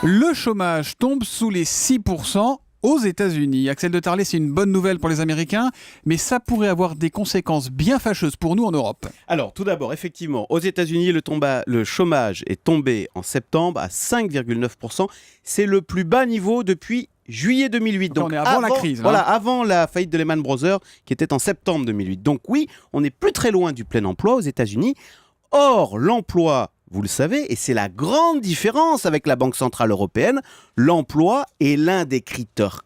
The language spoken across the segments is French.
Le chômage tombe sous les 6% aux États-Unis. Axel de Tarlé, c'est une bonne nouvelle pour les Américains, mais ça pourrait avoir des conséquences bien fâcheuses pour nous en Europe. Alors, tout d'abord, effectivement, aux États-Unis, le chômage est tombé en septembre à 5,9%. C'est le plus bas niveau depuis juillet 2008. Donc on est avant la crise. Voilà, avant la faillite de Lehman Brothers, qui était en septembre 2008. Donc oui, on n'est plus très loin du plein emploi aux États-Unis. Or, l'emploi, vous le savez, et c'est la grande différence avec la Banque Centrale Européenne, l'emploi est l'un des critères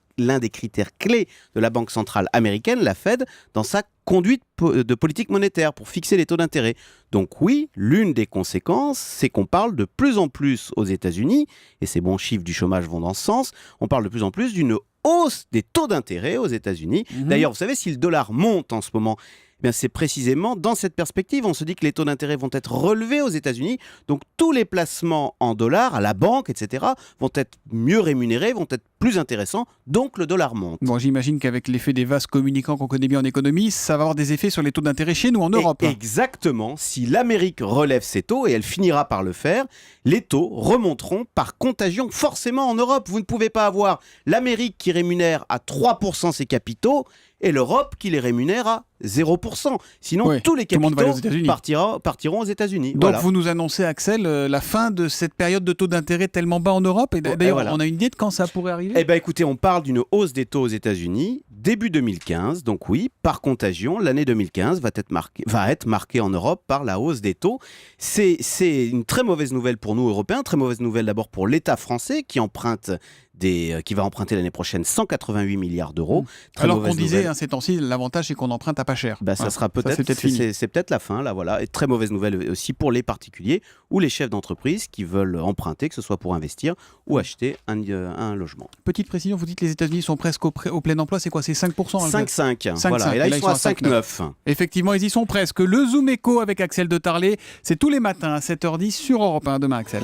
clés de la Banque Centrale Américaine, la Fed, dans sa conduite de politique monétaire pour fixer les taux d'intérêt. Donc oui, l'une des conséquences, c'est qu'on parle de plus en plus aux États-Unis, et ces bons chiffres du chômage vont dans ce sens, on parle de plus en plus d'une hausse des taux d'intérêt aux États-Unis. D'ailleurs, vous savez, si le dollar monte en ce moment, eh bien, c'est précisément dans cette perspective. On se dit que les taux d'intérêt vont être relevés aux États-Unis. Donc, tous les placements en dollars, à la banque, etc., vont être mieux rémunérés, vont être plus intéressants. Donc, le dollar monte. Bon, j'imagine qu'avec l'effet des vases communicants qu'on connaît bien en économie, ça va avoir des effets sur les taux d'intérêt chez nous en Europe. Exactement. Si l'Amérique relève ses taux, et elle finira par le faire, les taux remonteront par contagion forcément en Europe. Vous ne pouvez pas avoir l'Amérique qui rémunère à 3% ses capitaux et l'Europe qui les rémunère à 0%. Sinon, oui, tous les capitaux partiront aux États-Unis. Donc, voilà. Vous nous annoncez, Axel, la fin de cette période de taux d'intérêt tellement bas en Europe. Et d'ailleurs, on a une idée de quand ça pourrait arriver ? Eh bien, écoutez, on parle d'une hausse des taux aux États-Unis début 2015. Donc oui, par contagion, l'année 2015 va être marquée en Europe par la hausse des taux. C'est une très mauvaise nouvelle pour nous, Européens. Très mauvaise nouvelle d'abord pour l'État français qui va emprunter l'année prochaine 188 milliards d'euros. Alors qu'on disait, ces temps-ci, l'avantage c'est qu'on emprunte à pas cher. Ça sera c'est peut-être la fin, là, voilà. Et très mauvaise nouvelle aussi pour les particuliers ou les chefs d'entreprise qui veulent emprunter, que ce soit pour investir ou acheter un logement. Petite précision, vous dites que les États-Unis sont presque au plein emploi, c'est quoi ? C'est 5% ? 5,5. Voilà. Et là, ils sont à 5,9. Effectivement, ils y sont presque. Le Zoom Echo avec Axel de Tarlé, c'est tous les matins à 7h10 sur Europe 1. Demain, Axel.